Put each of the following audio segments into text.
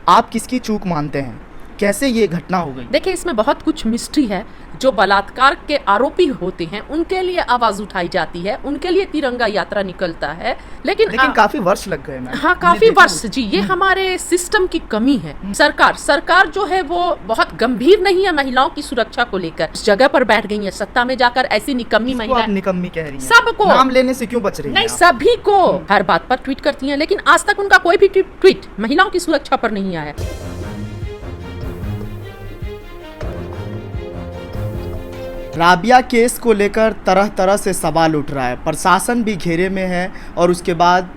आप किसकी चूक मानते हैं? कैसे ये घटना हो गई? देखिए, इसमें बहुत कुछ मिस्ट्री है। जो बलात्कार के आरोपी होते हैं उनके लिए आवाज उठाई जाती है, उनके लिए तिरंगा यात्रा निकलता है, लेकिन काफी वर्ष लग गए। हाँ, काफी वर्ष जी। ये हमारे सिस्टम की कमी है। सरकार जो है वो बहुत गंभीर नहीं है महिलाओं की सुरक्षा को लेकर। इस जगह पर बैठ गई है सत्ता में जाकर, ऐसी निकम्मी महिला। निकम्मी कह रही हैं? सबको नाम लेने से क्यों बच रही हैं? नहीं, सभी को हर बात पर ट्वीट करती हैं, लेकिन आज तक उनका कोई भी ट्वीट महिलाओं की सुरक्षा पर नहीं आया। राबिया केस को लेकर तरह तरह से सवाल उठ रहा है, प्रशासन भी घेरे में है, और उसके बाद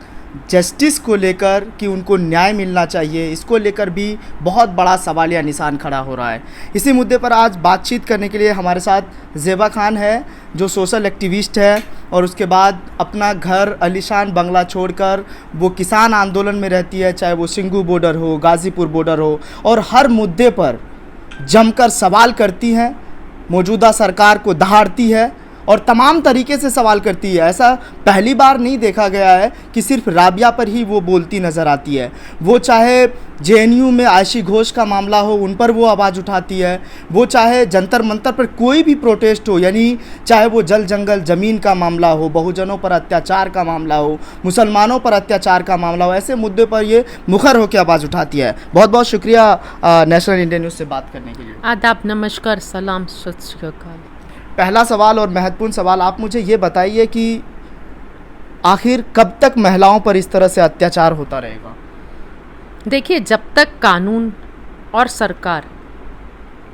जस्टिस को लेकर कि उनको न्याय मिलना चाहिए, इसको लेकर भी बहुत बड़ा सवालिया निशान खड़ा हो रहा है। इसी मुद्दे पर आज बातचीत करने के लिए हमारे साथ ज़ेबा खान है, जो सोशल एक्टिविस्ट है और उसके बाद अपना घर आलीशान बंगला छोड़कर वो किसान आंदोलन में रहती है, चाहे वो सिंगू बॉर्डर हो, गाज़ीपुर बॉर्डर हो, और हर मुद्दे पर जमकर सवाल करती हैं, मौजूदा सरकार को दहाड़ती है और तमाम तरीके से सवाल करती है। ऐसा पहली बार नहीं देखा गया है कि सिर्फ राबिया पर ही वो बोलती नज़र आती है। वो चाहे जेएनयू में आयशी घोष का मामला हो, उन पर वो आवाज़ उठाती है। वो चाहे जंतर मंतर पर कोई भी प्रोटेस्ट हो, यानी चाहे वो जल जंगल ज़मीन का मामला हो, बहुजनों पर अत्याचार का मामला हो, मुसलमानों पर अत्याचार का मामला हो, ऐसे मुद्दे पर ये मुखर होकर आवाज़ उठाती है। बहुत बहुत शुक्रिया नेशनल इंडिया न्यूज़ से बात करने के लिए। आदाब, नमस्कार, सलाम, सत श्री अकाल। पहला सवाल और महत्वपूर्ण सवाल, आप मुझे ये बताइए कि आखिर कब तक महिलाओं पर इस तरह से अत्याचार होता रहेगा? देखिए, जब तक कानून और सरकार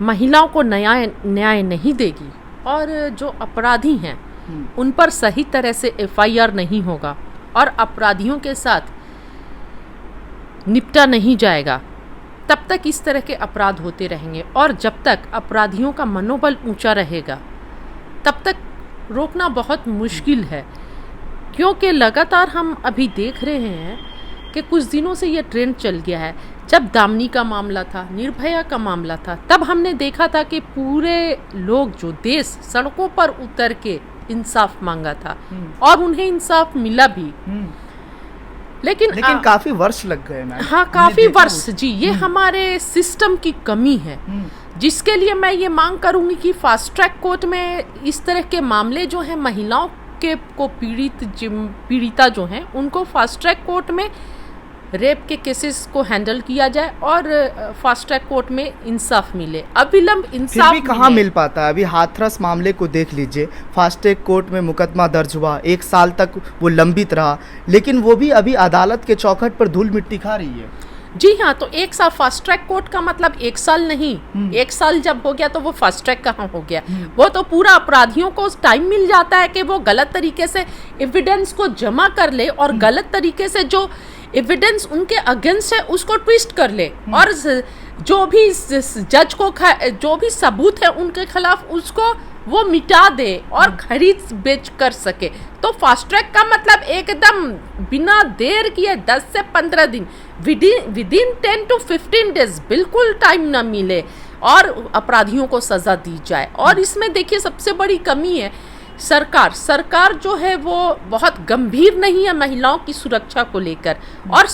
महिलाओं को न्याय नहीं देगी और जो अपराधी हैं उन पर सही तरह से एफआईआर नहीं होगा और अपराधियों के साथ निपटा नहीं जाएगा, तब तक इस तरह के अपराध होते रहेंगे। और जब तक अपराधियों का मनोबल ऊंचा रहेगा तब तक रोकना बहुत मुश्किल है, क्योंकि लगातार हम अभी देख रहे हैं कि कुछ दिनों से ये ट्रेंड चल गया है। जब दामिनी का मामला था, निर्भया का मामला था, तब हमने देखा था कि पूरे लोग जो देश सड़कों पर उतर के इंसाफ मांगा था और उन्हें इंसाफ मिला भी। लेकिन काफी वर्ष लग गए मैम। हाँ, काफी वर्ष जी। ये हमारे सिस्टम की कमी है, जिसके लिए मैं ये मांग करूंगी कि फास्ट ट्रैक कोर्ट में इस तरह के मामले जो हैं, महिलाओं के को पीड़िता जो हैं उनको फास्ट ट्रैक कोर्ट में रेप के केसेस को हैंडल किया जाए और फास्ट ट्रैक कोर्ट में इंसाफ मिले, अविलंब इंसाफ। फिर भी कहाँ मिल पाता है? अभी हाथरस मामले को देख लीजिए, फास्ट ट्रैक कोर्ट में मुकदमा दर्ज हुआ, 1 साल तक वो लंबित रहा, लेकिन वो भी अभी अदालत के चौखट पर धूल मिट्टी खा रही है। जी हाँ, तो 1 साल फास्ट ट्रैक कोर्ट का मतलब 1 साल नहीं, 1 साल जब हो गया तो वो फास्ट ट्रैक कहाँ हो गया? वो तो पूरा अपराधियों को टाइम मिल जाता है कि वो गलत तरीके से एविडेंस को जमा कर ले और गलत तरीके से जो एविडेंस उनके अगेंस्ट है उसको ट्विस्ट कर ले और जो भी जज को जो भी सबूत है उनके खिलाफ उसको वो मिटा दे और खरीद बेच कर सके। तो फास्ट ट्रैक का मतलब एकदम बिना देर किए 10 से 15 दिन, विदिन 10 to 15 डेज बिल्कुल टाइम ना मिले और अपराधियों को सजा दी जाए। और इसमें देखिए सबसे बड़ी कमी है सरकार जो है वो बहुत गंभीर नहीं है महिलाओं की सुरक्षा को लेकर, और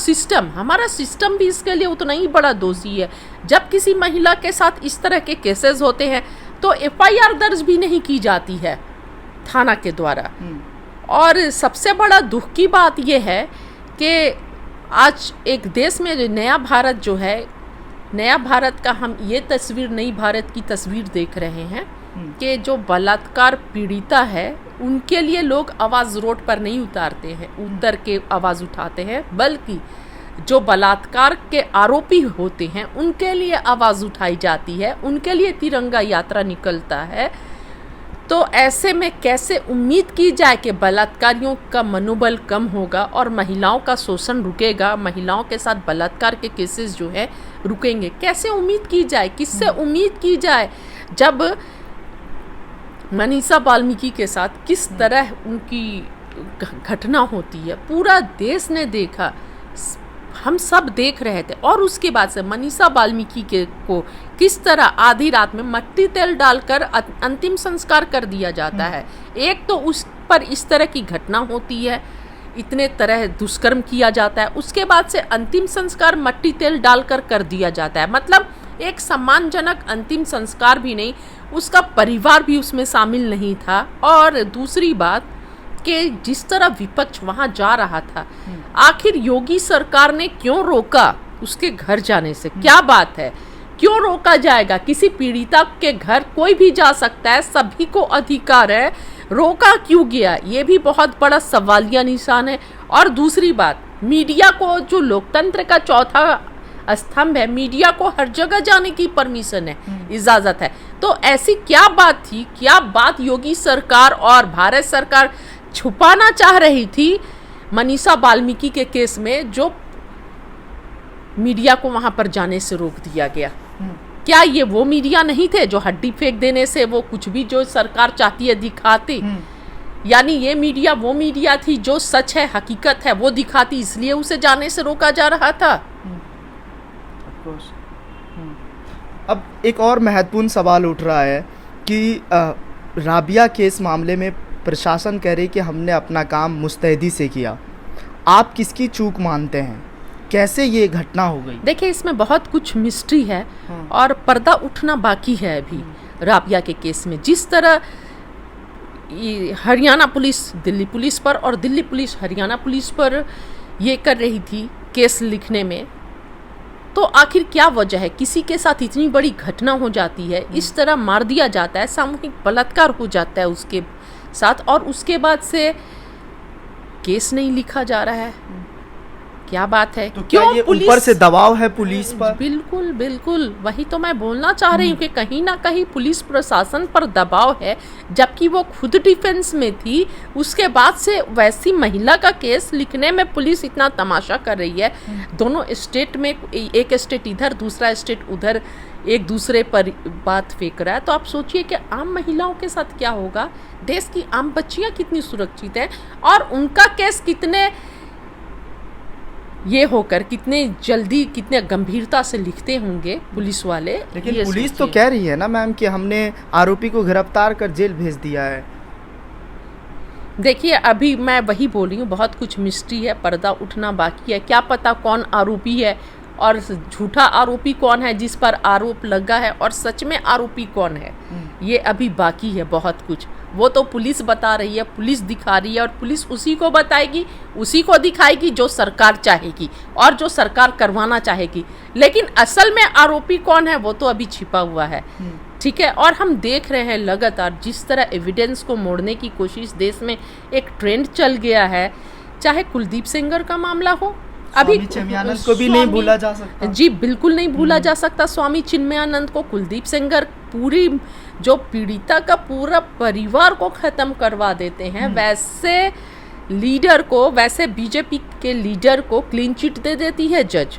हमारा सिस्टम भी इसके लिए उतना ही बड़ा दोषी है। जब किसी महिला के साथ इस तरह के केसेस होते हैं तो एफआईआर दर्ज भी नहीं की जाती है थाना के द्वारा। और सबसे बड़ा दुख की बात यह है कि आज एक देश में नया भारत जो है, नया भारत का हम ये तस्वीर, नई भारत की तस्वीर देख रहे हैं कि जो बलात्कार पीड़िता है उनके लिए लोग आवाज़ रोड पर नहीं उतर के आवाज़ उठाते हैं, बल्कि जो बलात्कार के आरोपी होते हैं उनके लिए आवाज़ उठाई जाती है, उनके लिए तिरंगा यात्रा निकलता है। तो ऐसे में कैसे उम्मीद की जाए कि बलात्कारियों का मनोबल कम होगा और महिलाओं का शोषण रुकेगा, महिलाओं के साथ बलात्कार के केसेस जो है रुकेंगे? कैसे उम्मीद की जाए, किससे उम्मीद की जाए, जब मनीषा वाल्मीकि के साथ किस तरह उनकी घटना होती है, पूरा देश ने देखा, हम सब देख रहे थे। और उसके बाद से मनीषा वाल्मीकि को किस तरह आधी रात में मट्टी तेल डालकर अंतिम संस्कार कर दिया जाता है। एक तो उस पर इस तरह की घटना होती है, इतने तरह दुष्कर्म किया जाता है, उसके बाद से अंतिम संस्कार मट्टी तेल डालकर कर दिया जाता है। मतलब एक सम्मानजनक अंतिम संस्कार भी नहीं, उसका परिवार भी उसमें शामिल नहीं था। और दूसरी बात कि जिस तरह विपक्ष वहाँ जा रहा था, आखिर योगी सरकार ने क्यों रोका उसके घर जाने से? क्या बात है, क्यों रोका जाएगा? किसी पीड़िता के घर कोई भी जा सकता है, सभी को अधिकार है, रोका क्यों गया? ये भी बहुत बड़ा सवालिया निशान है। और दूसरी बात, मीडिया को, जो लोकतंत्र का चौथा स्तंभ है, मीडिया को हर जगह जाने की परमिशन है, इजाजत है। तो ऐसी क्या बात थी, क्या बात योगी सरकार और भारत सरकार छुपाना चाह रही थी मनीषा वाल्मीकि के केस में, जो मीडिया को वहां पर जाने से रोक दिया गया? क्या ये वो मीडिया नहीं थे जो हड्डी फेंक देने से वो कुछ भी जो सरकार चाहती है दिखाती? यानी ये मीडिया वो मीडिया थी जो सच है, हकीकत है, वो दिखाती, इसलिए उसे जाने से रोका जा रहा था। अब एक और महत्वपूर्ण सवाल उठ रहा है कि राबिया केस मामले में प्रशासन कह रही कि हमने अपना काम मुस्तैदी से किया। आप किसकी चूक मानते हैं? कैसे ये घटना हो गई? देखिए, इसमें बहुत कुछ मिस्ट्री है और पर्दा उठना बाकी है अभी राबिया के केस में। जिस तरह हरियाणा पुलिस दिल्ली पुलिस पर और दिल्ली पुलिस हरियाणा पुलिस पर ये कर रही थी केस लिखने में, तो आखिर क्या वजह है? किसी के साथ इतनी बड़ी घटना हो जाती है, इस तरह मार दिया जाता है, सामूहिक बलात्कार हो जाता है उसके साथ, और उसके बाद से केस नहीं लिखा जा रहा है। क्या बात है? तो क्या ये ऊपर से दबाव है पुलिस पर? बिल्कुल बिल्कुल, वही तो मैं बोलना चाह रही हूँ कि कहीं ना कहीं पुलिस प्रशासन पर दबाव है, जबकि वो खुद डिफेंस में थी। उसके बाद से वैसी महिला का केस लिखने में पुलिस इतना तमाशा कर रही है। दोनों स्टेट में, एक स्टेट इधर दूसरा स्टेट उधर, एक दूसरे पर बात फेंक रहा है। तो आप सोचिए कि आम महिलाओं के साथ क्या होगा, देश की आम बच्चियां कितनी सुरक्षित हैं और उनका केस कितने ये होकर कितने जल्दी, कितने गंभीरता से लिखते होंगे पुलिस वाले। लेकिन पुलिस तो कह रही है ना मैम कि हमने आरोपी को गिरफ्तार कर जेल भेज दिया है। देखिए, अभी मैं वही बोल रही हूँ, बहुत कुछ मिस्ट्री है, पर्दा उठना बाकी है। क्या पता कौन आरोपी है और झूठा आरोपी कौन है जिस पर आरोप लगा है, और सच में आरोपी कौन है, ये अभी बाकी है बहुत कुछ। वो तो पुलिस बता रही है, पुलिस दिखा रही है, और पुलिस उसी को बताएगी, उसी को दिखाएगी जो सरकार चाहेगी और जो सरकार करवाना चाहेगी। लेकिन असल में आरोपी कौन है वो तो अभी छिपा हुआ है। ठीक है, और हम देख रहे हैं लगातार जिस तरह एविडेंस को मोड़ने की कोशिश देश में एक ट्रेंड चल गया है, चाहे कुलदीप सेंगर का मामला हो, अभी चिन्मयानंद को भी नहीं भूला जा सकता। जी बिल्कुल नहीं भूला जा सकता स्वामी चिन्मयानंद को, कुलदीप सेंगर, पूरी जो पीड़िता का पूरा परिवार को खत्म करवा देते हैं, वैसे लीडर को, वैसे बीजेपी के लीडर को क्लीन चिट दे देती है जज।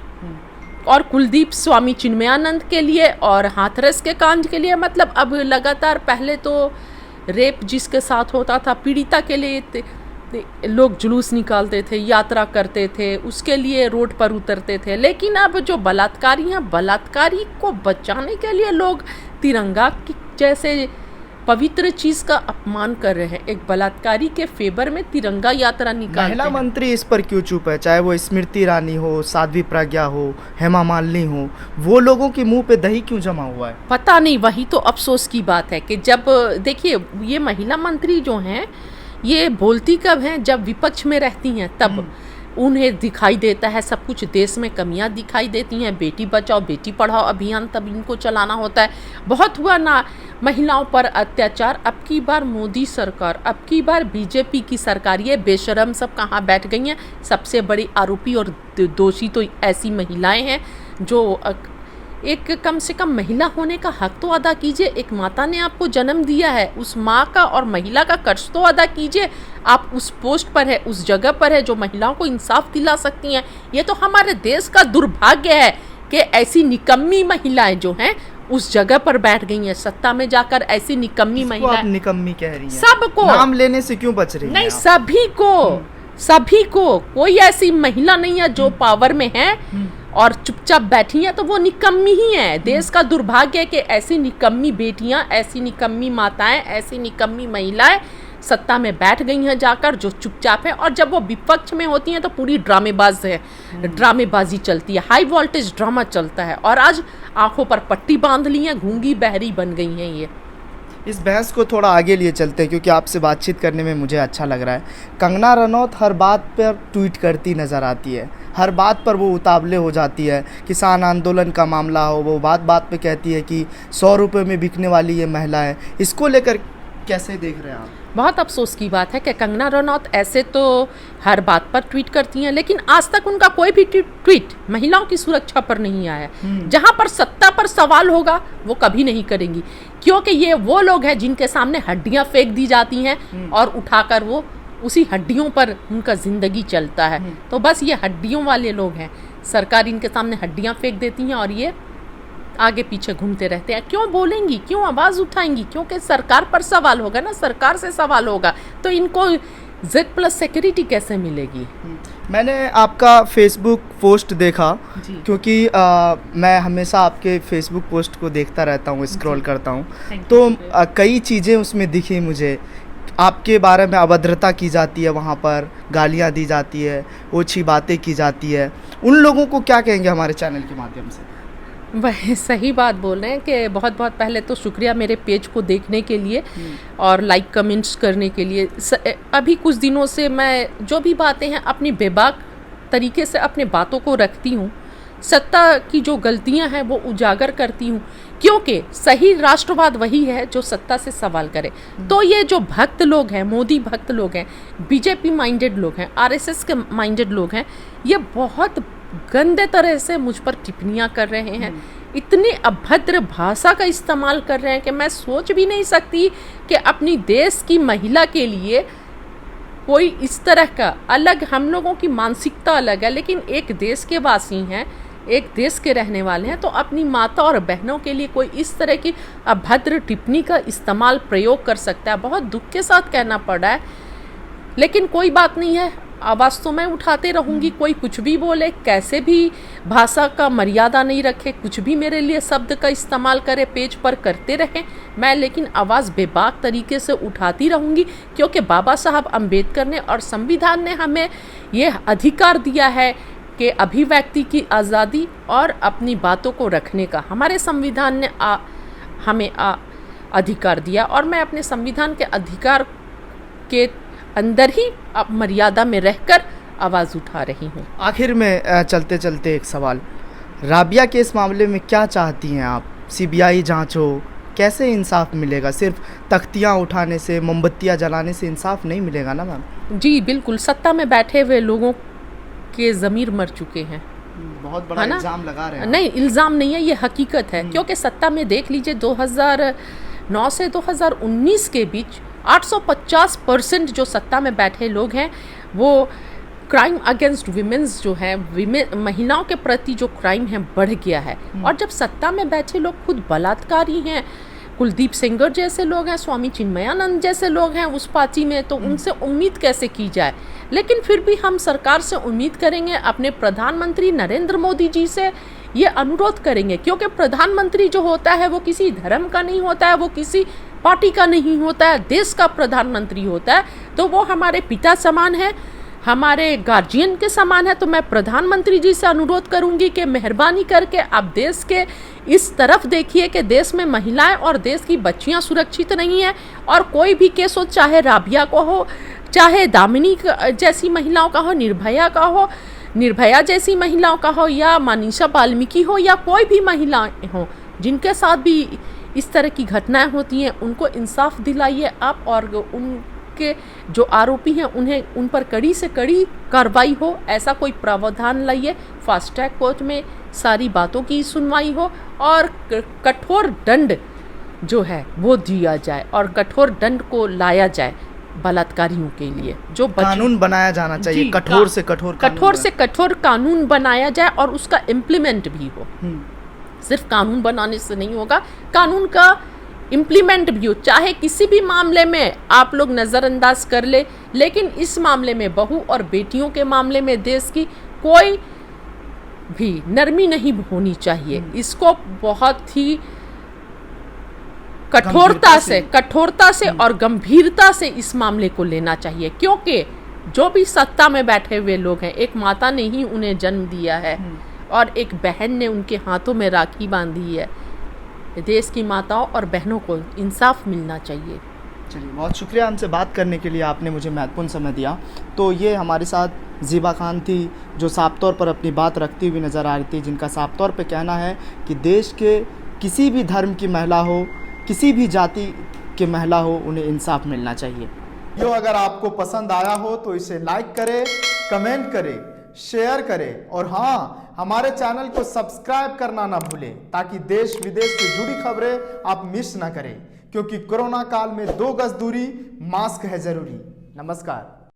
और कुलदीप स्वामी चिन्मयानंद के लिए और हाथरस के कांड के लिए, मतलब अब लगातार, पहले तो रेप जिसके साथ होता था, पीड़िता के लिए लोग जुलूस निकालते थे, यात्रा करते थे, उसके लिए रोड पर उतरते थे। लेकिन अब जो बलात्कारी हैं, बलात्कारी को बचाने के लिए लोग तिरंगा की जैसे पवित्र चीज का अपमान कर रहे हैं। एक बलात्कारी के फेवर में तिरंगा यात्रा निकालते हैं। महिला मंत्री इस पर क्यों चुप है? चाहे वो स्मृति ईरानी हो, साध्वी प्रज्ञा हो, हेमा मालिनी हो, वो लोगों के मुंह पे दही क्यों जमा हुआ है? पता नहीं, वही तो अफसोस की बात है कि जब देखिए ये महिला मंत्री जो हैं, ये बोलती कब हैं? जब विपक्ष में रहती हैं तब उन्हें दिखाई देता है सब कुछ, देश में कमियां दिखाई देती हैं, बेटी बचाओ बेटी पढ़ाओ अभियान तब इनको चलाना होता है। बहुत हुआ ना महिलाओं पर अत्याचार। अब की बार मोदी सरकार, अब की बार बीजेपी की सरकार, ये बेशरम सब कहाँ बैठ गई हैं? सबसे बड़ी आरोपी और दोषी तो ऐसी महिलाएं हैं जो एक कम से कम महिला होने का हक तो अदा कीजिए। एक माता ने आपको जन्म दिया है, उस माँ का और महिला का कर्ज तो अदा कीजिए। आप उस पोस्ट पर है, उस जगह पर है जो महिलाओं को इंसाफ दिला सकती हैं। ये तो हमारे देश का दुर्भाग्य है कि ऐसी निकम्मी महिलाएं जो हैं उस जगह पर बैठ गई हैं, सत्ता में जाकर ऐसी निकम्मी महिलाएं। निकम्मी कह रही हैं? सबको नाम लेने से क्यों बच रही हैं? नहीं, सभी को, सभी को, कोई ऐसी महिला नहीं है जो पावर में है और चुपचाप बैठी हैं तो वो निकम्मी ही है। देश का दुर्भाग्य है कि ऐसी निकम्मी बेटियां, ऐसी निकम्मी माताएं, ऐसी निकम्मी महिलाएं सत्ता में बैठ गई हैं जाकर, जो चुपचाप है, और जब वो विपक्ष में होती हैं तो पूरी ड्रामेबाजी चलती है, हाई वोल्टेज ड्रामा चलता है, और आज आंखों पर पट्टी बांध ली है, गूंगी बहरी बन गई हैं ये। इस बहस को थोड़ा आगे लिए चलते हैं क्योंकि आपसे बातचीत करने में मुझे अच्छा लग रहा है। कंगना रनौत हर बात पर ट्वीट करती नज़र आती है, हर बात पर वो उतावले हो जाती है। किसान आंदोलन का मामला हो, वो बात बात पे कहती है कि 100 रुपये में बिकने वाली ये महिला है। इसको लेकर कैसे देख रहे हैं आप? बहुत अफसोस की बात है कि कंगना रनौत ऐसे तो हर बात पर ट्वीट करती हैं, लेकिन आज तक उनका कोई भी ट्वीट महिलाओं की सुरक्षा पर नहीं आया है। जहां पर सत्ता पर सवाल होगा वो कभी नहीं करेंगी, क्योंकि ये वो लोग हैं जिनके सामने हड्डियां फेंक दी जाती हैं और उठाकर वो उसी हड्डियों पर उनका ज़िंदगी चलता है। तो बस ये हड्डियों वाले लोग हैं, सरकार इनके सामने हड्डियां फेंक देती हैं और ये आगे पीछे घूमते रहते हैं। क्यों बोलेंगी, क्यों आवाज़ उठाएंगी? क्योंकि सरकार पर सवाल होगा ना, सरकार से सवाल होगा तो इनको Z+ सिक्योरिटी कैसे मिलेगी? मैंने आपका फेसबुक पोस्ट देखा क्योंकि मैं हमेशा आपके फेसबुक पोस्ट को देखता रहता हूँ, स्क्रॉल करता हूँ, तो कई चीज़ें उसमें दिखी मुझे। आपके बारे में अभद्रता की जाती है, वहाँ पर गालियाँ दी जाती है, ओछी बातें की जाती है। उन लोगों को क्या कहेंगे हमारे चैनल के माध्यम से? वह सही बात बोल रहे हैं कि बहुत बहुत पहले तो शुक्रिया मेरे पेज को देखने के लिए और लाइक कमेंट्स करने के लिए। अभी कुछ दिनों से मैं जो भी बातें हैं अपनी बेबाक तरीके से अपने बातों को रखती हूँ, सत्ता की जो गलतियां हैं वो उजागर करती हूँ, क्योंकि सही राष्ट्रवाद वही है जो सत्ता से सवाल करे। तो ये जो भक्त लोग हैं, मोदी भक्त लोग हैं, बीजेपी माइंडेड लोग हैं, RSS के माइंडेड लोग हैं, ये बहुत गंदे तरह से मुझ पर टिप्पणियां कर रहे हैं, इतनी अभद्र भाषा का इस्तेमाल कर रहे हैं कि मैं सोच भी नहीं सकती कि अपनी देश की महिला के लिए कोई इस तरह का अलग, हम लोगों की मानसिकता अलग है, लेकिन एक देश के वासी हैं, एक देश के रहने वाले हैं, तो अपनी माता और बहनों के लिए कोई इस तरह की अभद्र टिप्पणी का इस्तेमाल प्रयोग कर सकता है। बहुत दुख के साथ कहना पड़ रहा है, लेकिन कोई बात नहीं है, आवाज़ तो मैं उठाते रहूँगी। कोई कुछ भी बोले, कैसे भी भाषा का मर्यादा नहीं रखे, कुछ भी मेरे लिए शब्द का इस्तेमाल करे, पेज पर करते रहें, मैं लेकिन आवाज़ बेबाक तरीके से उठाती रहूँगी, क्योंकि बाबा साहब अम्बेडकर ने और संविधान ने हमें ये अधिकार दिया है कि अभिव्यक्ति की आज़ादी और अपनी बातों को रखने का हमारे संविधान ने हमें अधिकार दिया, और मैं अपने संविधान के अधिकार के अंदर ही मर्यादा में रहकर आवाज़ उठा रही हूँ। आखिर में चलते चलते एक सवाल, राबिया के इस मामले में क्या चाहती हैं आप? CBI जांच हो, कैसे इंसाफ मिलेगा? सिर्फ तख्तियाँ उठाने से, मोमबत्तियाँ जलाने से इंसाफ नहीं मिलेगा ना मैम? जी बिल्कुल, सत्ता में बैठे हुए लोगों के ज़मीर मर चुके हैं। बहुत बड़ा इल्ज़ाम लगा रहे हैं। नहीं, इल्ज़ाम नहीं है, ये हकीकत है, क्योंकि सत्ता में देख लीजिए 2009 से 2019 के बीच 850% जो सत्ता में बैठे लोग हैं वो क्राइम अगेंस्ट वीमेंस जो है, महिलाओं के प्रति जो क्राइम है बढ़ गया है। और जब सत्ता में बैठे लोग खुद बलात्कारी हैं, कुलदीप सेंगर जैसे लोग हैं, स्वामी चिन्मयानंद जैसे लोग हैं उस पार्टी में, तो उनसे उम्मीद कैसे की जाए? लेकिन फिर भी हम सरकार से उम्मीद करेंगे, अपने प्रधानमंत्री नरेंद्र मोदी जी से ये अनुरोध करेंगे, क्योंकि प्रधानमंत्री जो होता है वो किसी धर्म का नहीं होता है, वो किसी पार्टी का नहीं होता है, देश का प्रधानमंत्री होता है, तो वो हमारे पिता समान है, हमारे गार्जियन के समान है। तो मैं प्रधानमंत्री जी से अनुरोध करूंगी कि मेहरबानी करके आप देश के इस तरफ देखिए कि देश में महिलाएं और देश की बच्चियां सुरक्षित नहीं है, और कोई भी केस हो, चाहे राबिया को हो, चाहे दामिनी जैसी महिलाओं का हो, निर्भया जैसी महिलाओं का हो, या मनीषा वाल्मीकि हो, या कोई भी महिलाएं हो जिनके साथ भी इस तरह की घटनाएं होती हैं, उनको इंसाफ दिलाइए आप, और उनके जो आरोपी हैं उन्हें उन पर कड़ी से कड़ी कार्रवाई हो, ऐसा कोई प्रावधान लाइए, फास्ट ट्रैक कोर्ट में सारी बातों की सुनवाई हो, और कठोर दंड जो है वो दिया जाए, और कठोर दंड को लाया जाए बलात्कारियों के लिए। जो कानून बनाया जाना चाहिए, कठोर से कठोर कानून बनाया जाए, और उसका इम्प्लीमेंट भी हो। सिर्फ कानून बनाने से नहीं होगा, कानून का इम्प्लीमेंट भी हो। चाहे किसी भी मामले में आप लोग नज़रअंदाज कर ले, लेकिन इस मामले में, बहू और बेटियों के मामले में देश की कोई भी नरमी नहीं होनी चाहिए। इसको बहुत ही कठोरता से और गंभीरता से इस मामले को लेना चाहिए, क्योंकि जो भी सत्ता में बैठे हुए लोग हैं, एक माता ने ही उन्हें जन्म दिया है और एक बहन ने उनके हाथों में राखी बांधी है। देश की माताओं और बहनों को इंसाफ मिलना चाहिए। चलिए, बहुत शुक्रिया हमसे बात करने के लिए, आपने मुझे महत्वपूर्ण समय दिया। तो ये हमारे साथ ज़ीबा खान थी, जो साफ तौर पर अपनी बात रखती हुई नज़र आ रही थी, जिनका साफ तौर पर कहना है कि देश के किसी भी धर्म की महिला हो, किसी भी जाति की महिला हो, उन्हें इंसाफ मिलना चाहिए। यो अगर आपको पसंद आया हो तो इसे लाइक करें, कमेंट करें, शेयर करें और हाँ, हमारे चैनल को सब्सक्राइब करना ना भूलें, ताकि देश विदेश से जुड़ी खबरें आप मिस ना करें, क्योंकि कोरोना काल में 2 गज दूरी, मास्क है जरूरी। नमस्कार।